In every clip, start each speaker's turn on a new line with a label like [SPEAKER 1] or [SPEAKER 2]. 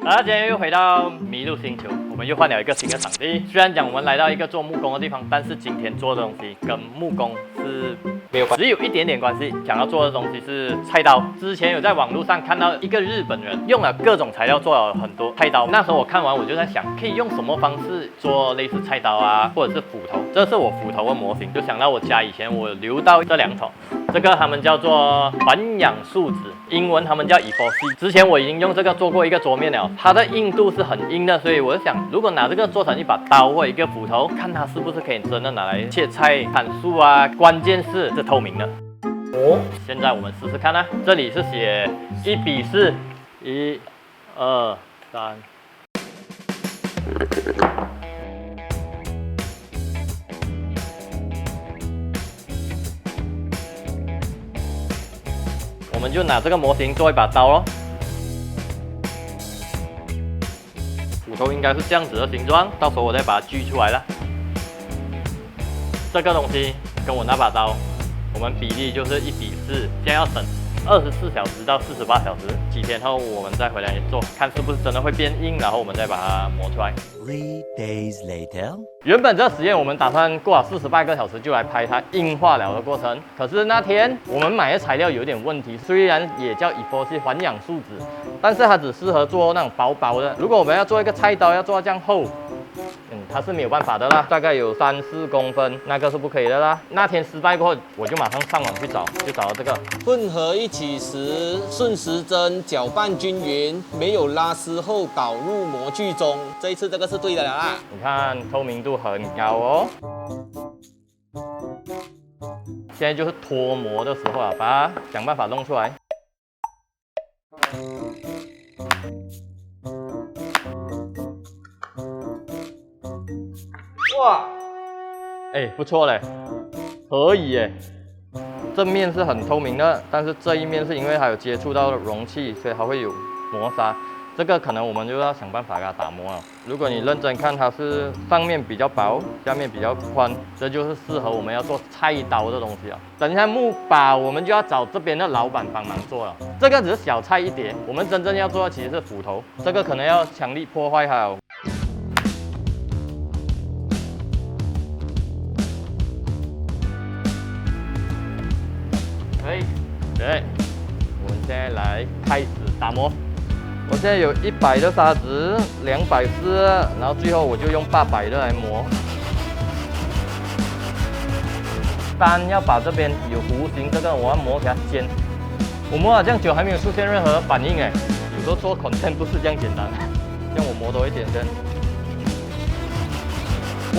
[SPEAKER 1] 今天又回到麋鹿星球，我们又换了一个新的场地。虽然讲我们来到一个做木工的地方，但是今天做的东西跟木工是没有关系，只有一点点关系。想要做的东西是菜刀。之前有在网络上看到一个日本人用了各种材料做了很多菜刀。那时候我看完我就在想，可以用什么方式做类似菜刀啊，或者是斧头。这是我斧头的模型，就想到我家以前我留到这两桶。这个他们叫做环氧树脂，英文他们叫 epoxy。之前我已经用这个做过一个桌面了，它的硬度是很硬的，所以我就想，如果拿这个做成一把刀或一个斧头，看它是不是可以真的拿来切菜、砍树啊。关键是透明的。现在我们试试看啊。这里是写1:4，1、2、3。我们就拿这个模型做一把刀咯。斧头应该是这样子的形状，到时候我再把它锯出来了。这个东西跟我那把刀，我们比例就是1:4，现在要等24小时到48小时，几天后我们再回来做，看是不是真的会变硬，然后我们再把它磨出来。
[SPEAKER 2] 3 days later，
[SPEAKER 1] 原本这实验我们打算过了48个小时就来拍它硬化了的过程，可是那天我们买的材料有点问题，虽然也叫 epoxy 环氧树脂，但是它只适合做那种薄薄的。如果我们要做一个菜刀，要做到这样厚，它是没有办法的啦，大概有3、4公分，那个是不可以的啦。那天失败过后，我就马上上网去找，就找到这个。
[SPEAKER 3] 混合一起时，顺时针搅拌均匀，没有拉丝后导入模具中。这一次这个是对的了啦。
[SPEAKER 1] 你看透明度很高哦。现在就是脱模的时候了，把它想办法弄出来。哇，不错嘞，可以耶。正面是很透明的，但是这一面是因为它有接触到容器，所以它会有磨砂。这个可能我们就要想办法给它打磨了。如果你认真看，它是上面比较薄，下面比较宽，这就是适合我们要做菜刀的东西啊。等一下木把我们就要找这边的老板帮忙做了。这个只是小菜一碟，我们真正要做的其实是斧头，这个可能要强力破坏它哦。对，我们现在来开始打磨。我现在有100的砂纸，240，然后最后我就用800的来磨。单要把这边有弧形这个我要磨给它尖。我磨了这样久还没有出现任何反应哎，有时候做 content 不是这样简单。让我磨多一点先。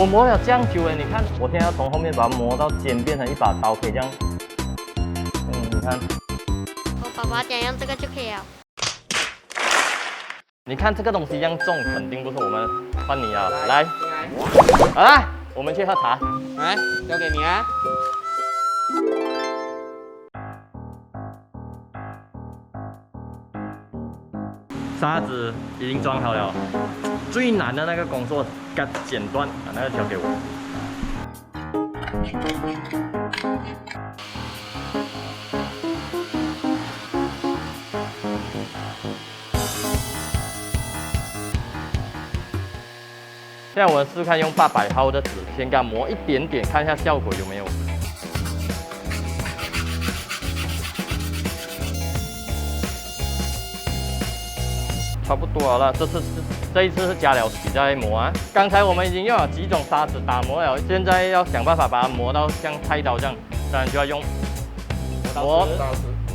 [SPEAKER 1] 我磨了这样久哎，你看我现在要从后面把它磨到尖，变成一把刀，可以这样。你看，
[SPEAKER 4] 我爸爸讲用这个就可以了。
[SPEAKER 1] 你看这个东西一样重，肯定不是我们。换你啊，来，好啦，我们去喝茶。
[SPEAKER 3] 来，交给你啊。
[SPEAKER 1] 沙子已经装好了，最难的那个工作，给它剪断，把那个交给我。现在我们试看用800号的纸，先给它磨一点点，看一下效果有没有。差不多了，这一次是加了水在磨啊。刚才我们已经用了几种砂纸打磨了，现在要想办法把它磨到像菜刀这样，当然就要用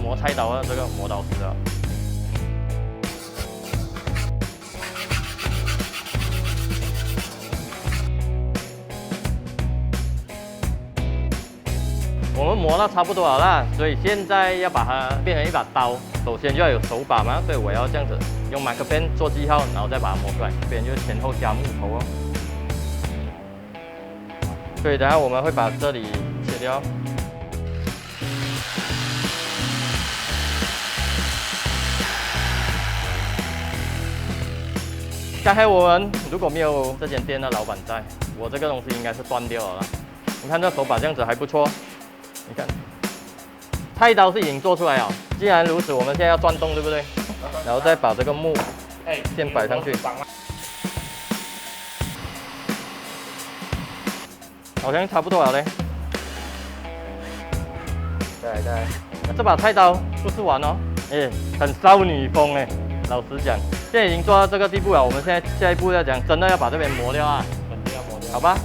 [SPEAKER 1] 磨菜刀的这个磨刀石了。我们磨到差不多了啦，所以现在要把它变成一把刀，首先就要有手把嘛，所以我要这样子用马克杯做记号，然后再把它磨出来。这边就是前后加木头哦。所以等下我们会把这里切掉。刚才我们如果没有这间店的老板在，我这个东西应该是断掉了啦。你看这手把这样子还不错。你看，菜刀是已经做出来了。既然如此，我们现在要转动，对不对？然后再把这个木先摆上去。好像差不多了嘞。再来，这把菜刀不是玩哦，很少女风哎。老实讲，现在已经做到这个地步了，我们现在下一步要讲，真的要把这边磨掉啊，肯定要磨掉，好吧？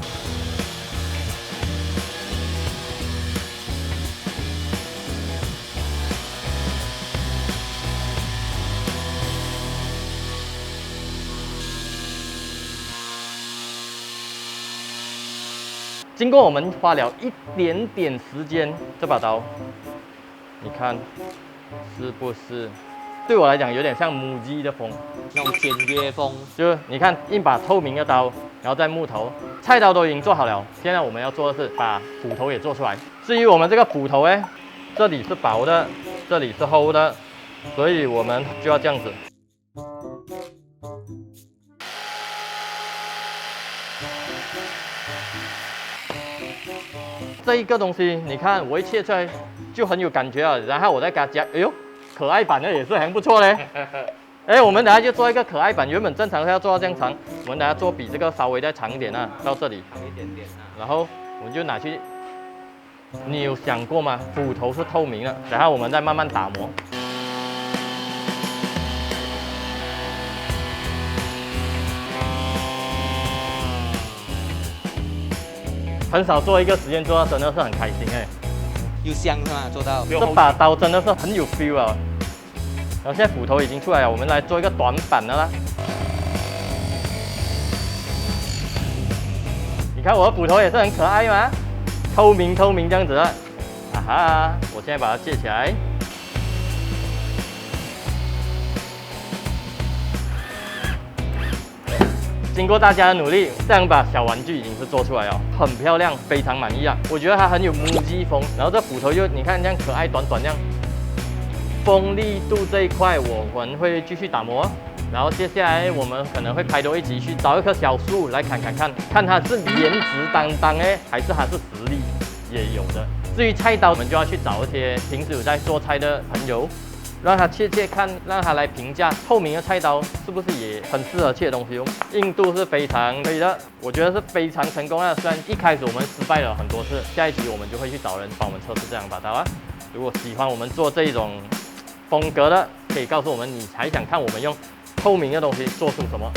[SPEAKER 1] 经过我们花了一点点时间，这把刀，你看是不是？对我来讲有点像母鸡的风，
[SPEAKER 3] 那种简约风。
[SPEAKER 1] 就是你看一把透明的刀，然后再木头，菜刀都已经做好了。现在我们要做的是把斧头也做出来。至于我们这个斧头这里是薄的，这里是厚的，所以我们就要这样子。这一个东西，你看我一切出来就很有感觉了，然后我再给它加，哎呦，可爱版的也是很不错嘞。我们等下就做一个可爱版，原本正常是要做到这样长，我们等下做比这个稍微再长一点啊，到这里，
[SPEAKER 3] 长一点点啊。
[SPEAKER 1] 然后我们就拿去，你有想过吗？斧头是透明的，然后我们再慢慢打磨。很少做一个实验做到真的是很开心
[SPEAKER 3] 又香是吗？做到。
[SPEAKER 1] 这把刀真的是很有 feel 啊。然后现在斧头已经出来了，我们来做一个短板的啦。你看我的斧头也是很可爱嘛，透明这样子的。啊哈，我现在把它借起来。经过大家的努力，这样把小玩具已经是做出来了，很漂亮，非常满意啊！我觉得它很有母鸡风，然后这斧头又你看这样可爱短这样，锋利度这一块我们会继续打磨，然后接下来我们可能会拍多一集去找一棵小树来砍看它是颜值担当还是它是实力也有的。至于菜刀，我们就要去找一些平时有在做菜的朋友。让他切看，让他来评价透明的菜刀是不是也很适合切东西哦。硬度是非常可以的，我觉得是非常成功的。虽然一开始我们失败了很多次，下一集我们就会去找人帮我们测试这两把刀啊。如果喜欢我们做这一种风格的，可以告诉我们你还想看我们用透明的东西做出什么。